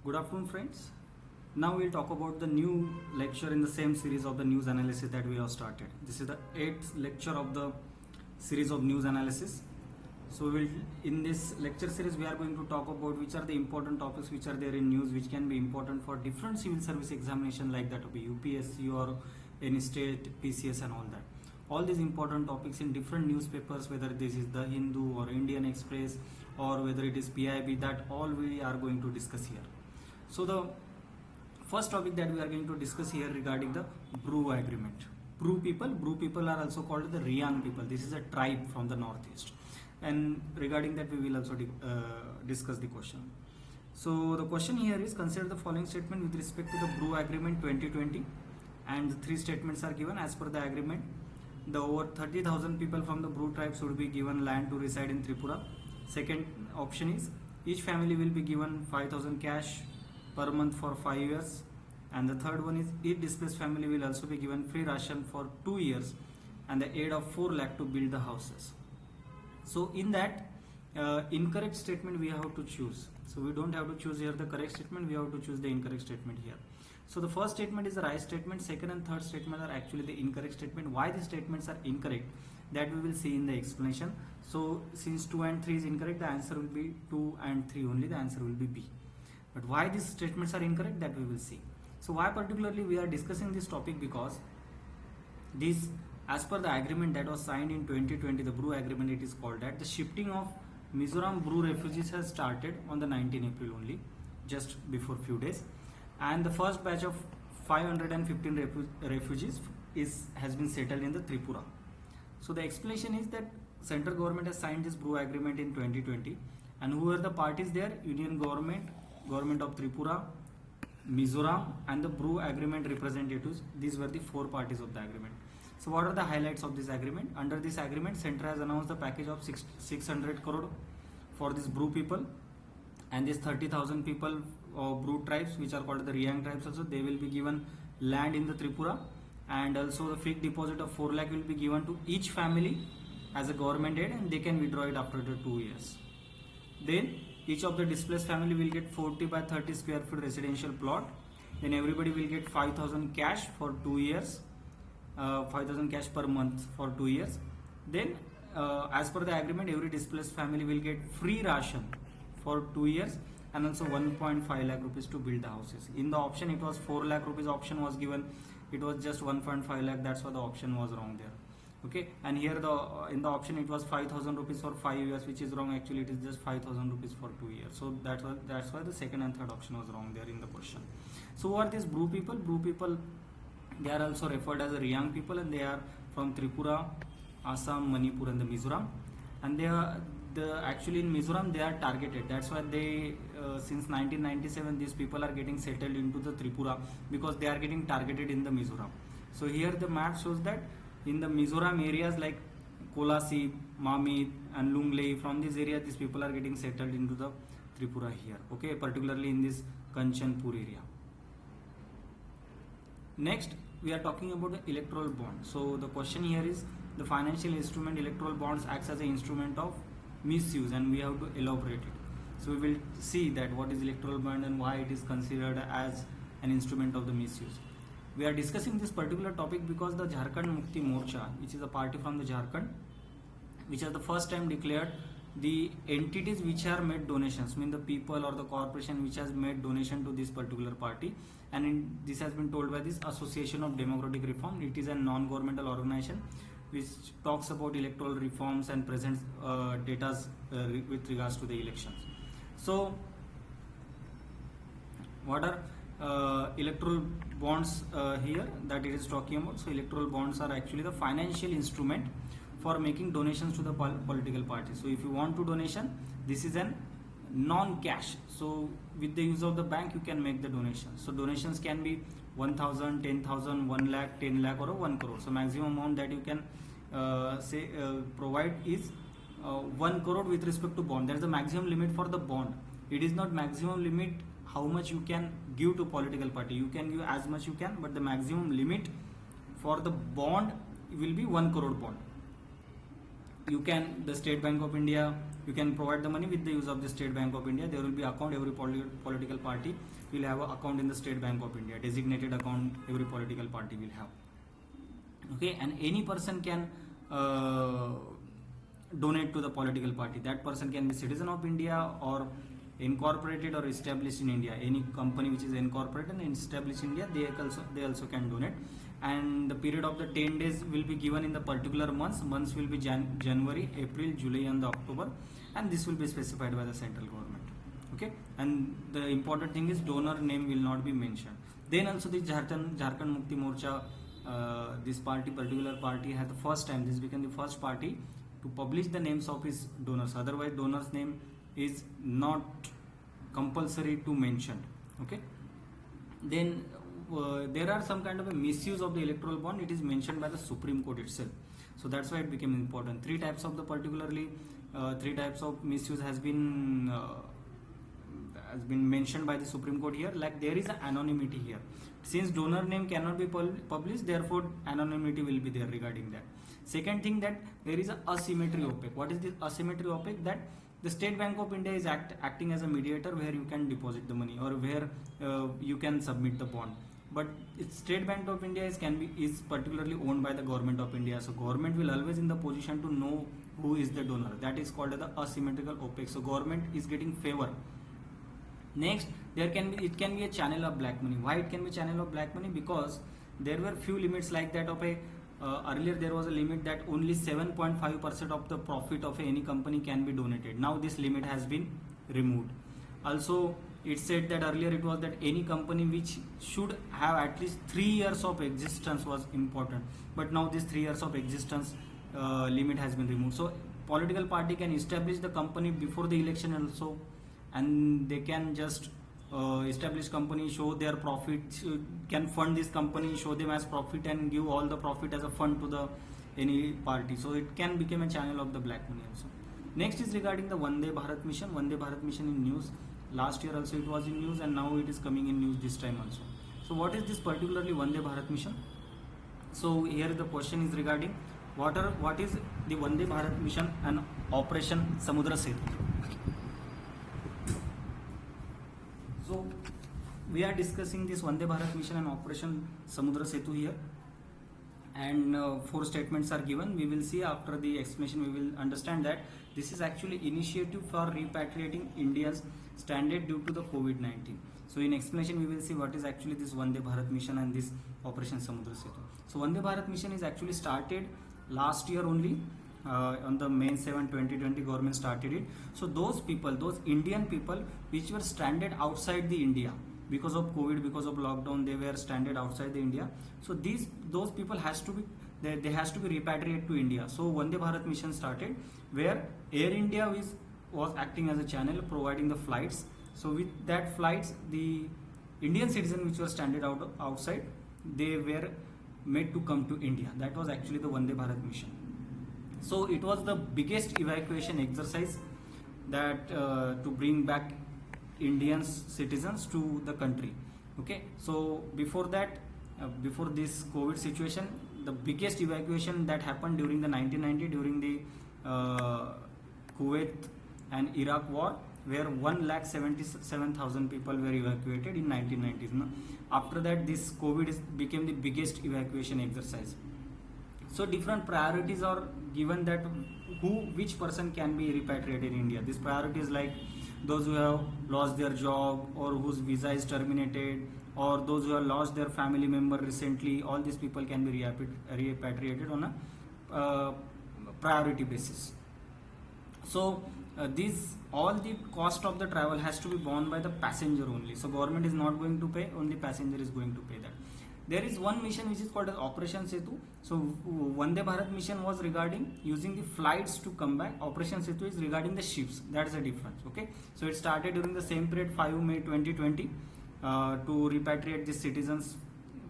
Good afternoon, friends. Now we'll talk about the new lecture in the same series of the news analysis that we have started. This is the 8th lecture of the series of news analysis. So in this lecture series we are going to talk about which are the important topics which are there in news, which can be important for different civil service examination like that of UPSC or any state PCS and all that. All these important topics in different newspapers, whether this is the Hindu or Indian Express or whether it is PIB, that all we are going to discuss here. So the first topic that we are going to discuss here regarding the Bru agreement. Bru people are also called the Riang people. This is a tribe from the northeast, and regarding that we will also discuss the question. So the question here is, consider the following statement with respect to the Bru agreement 2020, and the three statements are given. As per the agreement, the over 30,000 people from the Bru tribe should be given land to reside in Tripura. Second option is, each family will be given 5,000 cash per month for 5 years, and the third one is, each displaced family will also be given free ration for 2 years and the aid of 4 lakh to build the houses. So in that incorrect statement we have to choose. So we don't have to choose here the correct statement, we have to choose the incorrect statement here. So the first statement is the right statement, second and third statement are actually the incorrect statement. Why these statements are incorrect, that we will see in the explanation. So since 2 and 3 is incorrect, the answer will be 2 and 3 only, the answer will be B. But why these statements are incorrect, that we will see. So why particularly we are discussing this topic, because this, as per the agreement that was signed in 2020, the Bru agreement it is called that, the shifting of Mizoram Bru refugees has started on the 19th April only, just before few days, and the first batch of 515 refugees has been settled in the Tripura. So the explanation is that central government has signed this Bru agreement in 2020, and who are the parties there? Union government, Government of Tripura, Mizoram, and the Bru agreement representatives. These were the 4 parties of the agreement. So what are the highlights of this agreement? Under this agreement, Centre has announced the package of 600 crore for these Bru people, and these 30,000 people of Bru tribes, which are called the Riang tribes also, they will be given land in the Tripura, and also the fixed deposit of 4 lakh will be given to each family as a government aid, and they can withdraw it after the 2 years. Then each of the displaced family will get 40 by 30 square feet residential plot. Then everybody will get 5,000 cash for 2 years, 5,000 cash per month for 2 years. Then as per the agreement, every displaced family will get free ration for 2 years, and also 1.5 lakh rupees to build the houses. In the option it was 4 lakh rupees option was given, it was just 1.5 lakh, that's why the option was wrong there. Okay, and here in the option it was 5,000 rupees for 5 years, which is wrong. Actually it is just 5,000 rupees for 2 years. So that's why the second and third option was wrong there in the question. So who are these Bru people? Bru people, they are also referred as the Riang people, and they are from Tripura, Assam, Manipur, and the Mizoram. And they are actually in Mizoram they are targeted. That's why they since 1997 these people are getting settled into the Tripura, because they are getting targeted in the Mizoram. So here the map shows that in the Mizoram areas like Kolasi, Mamit, and Lunglei, from this area these people are getting settled into the Tripura here. Okay, particularly in this Kanchanpur area. Next we are talking about the electoral bond. So the question here is, the financial instrument electoral bonds acts as an instrument of misuse, and we have to elaborate it. So we will see that what is electoral bond and why it is considered as an instrument of the misuse. We are discussing this particular topic because the Jharkhand Mukti Morcha, which is a party from the Jharkhand, which has the first time declared the entities which are made donations, mean the people or the corporation which has made donation to this particular party, and this has been told by this Association of Democratic Reform. It is a non-governmental organization which talks about electoral reforms and presents data with regards to the elections. So what are electoral bonds here that it is talking about? So electoral bonds are actually the financial instrument for making donations to the political parties. So if you want to donation, this is an non-cash. So with the use of the bank you can make the donations. So donations can be 1,000, 10,000, 1 lakh, 10 lakh, or 1 crore. So maximum amount that you can provide is 1 crore with respect to bond. There is a maximum limit for the bond. It is not maximum limit how much you can give to political party. You can give as much you can, but the maximum limit for the bond will be 1 crore bond. You can, the State Bank of India, you can provide the money with the use of the State Bank of India. There will be account, every political party will have an account in the State Bank of India, designated account every political party will have. Okay, and any person can donate to the political party. That person can be citizen of India or incorporated or established in India. Any company which is incorporated and established in India, they also can donate. And the period of the 10 days will be given in the particular months. Months will be January, April, July and the October, and this will be specified by the central government. Okay, and the important thing is donor name will not be mentioned. Then also the Jharkhand Mukti Morcha, this party, particular party, had the first time, this became the first party to publish the names of his donors. Otherwise donor's name is not compulsory to mention. Okay, then there are some kind of a misuse of the electoral bond. It is mentioned by the Supreme Court itself, so that's why it became important. Three types of misuse has been mentioned by the Supreme Court here. Like there is an anonymity here. Since donor name cannot be published, therefore anonymity will be there regarding that. Second thing, that there is a asymmetry opaque. What is this asymmetry opaque? That the State Bank of India is acting as a mediator where you can deposit the money or where you can submit the bond. But State Bank of India is particularly owned by the Government of India. So government will always in the position to know who is the donor. That is called the asymmetrical opaque. So government is getting favor. Next, it can be a channel of black money. Why it can be channel of black money? Because there were few limits like that of a earlier there was a limit that only 7.5% of the profit of any company can be donated. Now this limit has been removed. Also, it said that earlier it was that any company which should have at least 3 years of existence was important, but now this 3 years of existence limit has been removed. So political party can establish the company before the election also, and they can just establish company, show their profit, can fund this company, show them as profit and give all the profit as a fund to the any party. So it can become a channel of the black money also. Next is regarding the Vande Bharat mission. Vande Bharat mission in news. Last year also it was in news and now it is coming in news this time also. So what is this particularly Vande Bharat mission? So here the question is regarding what is the Vande Bharat mission and Operation Samudra Setu. So we are discussing this Vande Bharat mission and Operation Samudra Setu here, and 4 statements are given. We will see after the explanation, we will understand that this is actually initiative for repatriating Indians stranded due to the COVID-19. So in explanation we will see what is actually this Vande Bharat mission and this Operation Samudra Setu. So Vande Bharat mission is actually started last year only. On the May 7, 2020 government started it. So those people, those Indian people which were stranded outside the India because of COVID, because of lockdown, they were stranded outside the India. So those people has to be they has to be repatriated to India. So Vande Bharat mission started where Air India was acting as a channel providing the flights. So with that flights, the Indian citizens which were stranded outside, they were made to come to India. That was actually the Vande Bharat mission. So it was the biggest evacuation exercise that to bring back Indian citizens to the country. Okay, so before that, before this COVID situation, the biggest evacuation that happened during the 1990 during the Kuwait and Iraq war, where 1,77,000 people were evacuated in 1990s. No? After that, this COVID became the biggest evacuation exercise. So different priorities are given that which person can be repatriated in India. These priorities like those who have lost their job or whose visa is terminated, or those who have lost their family member recently. All these people can be repatriated on a priority basis. So all the cost of the travel has to be borne by the passenger only. So government is not going to pay, only passenger is going to pay that. There is one mission which is called as Operation Setu. So Vande Bharat mission was regarding using the flights to come back. Operation Setu is regarding the ships. That is the difference. Okay. So it started during the same period, 5 May 2020, to repatriate the citizens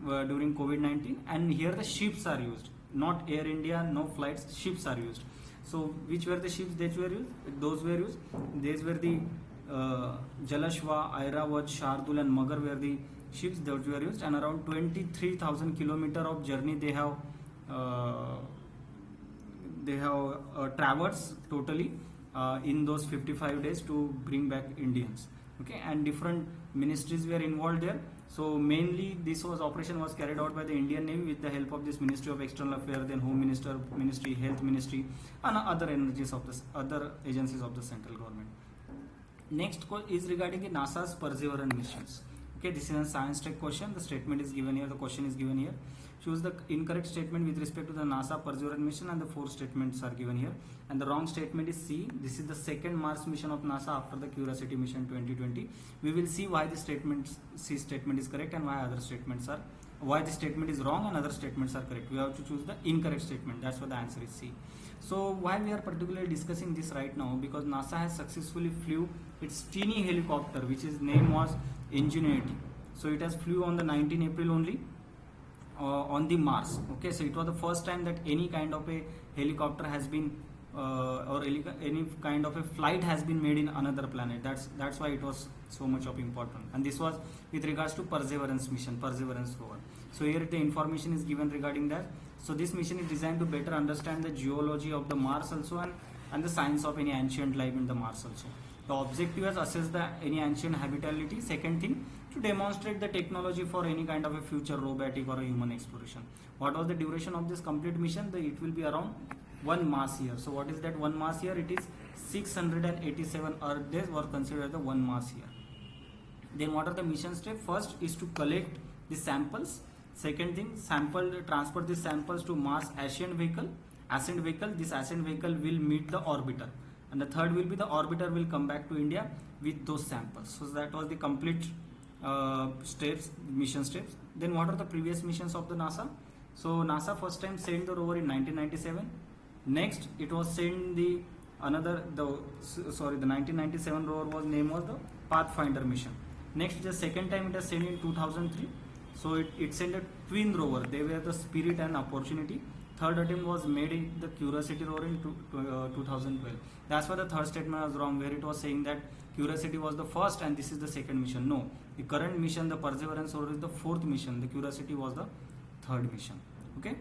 during COVID-19. And here the ships are used, not Air India, no flights. Ships are used. So which were the ships that were used? Those were used. These were the Jalashwa, Airawat, Shardul, and Magar were the ships that were used, and around 23,000 kilometers of journey they have traversed totally in those 55 days to bring back Indians. Okay, and different ministries were involved there. So mainly this operation was carried out by the Indian Navy with the help of this Ministry of External Affairs, then Home Ministry, Health Ministry, and other other agencies of the central government. Next is regarding the NASA's Perseverance missions. Okay, this is a science tech question. The statement is given here. The question is given here. Choose the incorrect statement with respect to the NASA Perseverance mission, and the 4 statements are given here. And the wrong statement is C. This is the second Mars mission of NASA after the Curiosity mission 2020. We will see why the C statement is correct and why the statement is wrong and other statements are correct. We have to choose the incorrect statement. That's why the answer is C. So why we are particularly discussing this right now? Because NASA has successfully flew its teeny helicopter, which its name was Ingenuity. So it has flew on the 19 April only on the Mars. Okay, so it was the first time that any kind of a helicopter has been any kind of a flight has been made in another planet. That's why it was so much of important. And this was with regards to Perseverance mission, Perseverance rover. So here the information is given regarding that. So this mission is designed to better understand the geology of the Mars also, and the science of any ancient life in the Mars also. The objective is assess any ancient habitability. Second thing, to demonstrate the technology for any kind of a future robotic or a human exploration. What was the duration of this complete mission? It will be around 1 Mars year. So what is that 1 Mars year? It is 687 Earth days were considered the 1 Mars year. Then what are the mission steps? First is to collect the samples. Second thing, transport the samples to Mars ascent vehicle. This ascent vehicle will meet the orbiter. And the third will be the orbiter will come back to India with those samples. So that was the complete mission steps. Then what are the previous missions of the NASA? So NASA first time sent the rover in 1997. Next it was sent the 1997 rover name was the Pathfinder mission. Next the second time it was sent in 2003. So it sent a twin rover. They were the Spirit and Opportunity. Third attempt was made in the Curiosity rover in 2012. That's why the third statement was wrong, where it was saying that Curiosity was the first and this is the second mission. No, the current mission, the Perseverance rover, is the 4th mission. The Curiosity was the 3rd mission. Okay.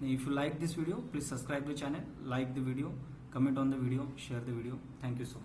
If you like this video, please subscribe the channel, like the video, comment on the video, share the video. Thank you so much.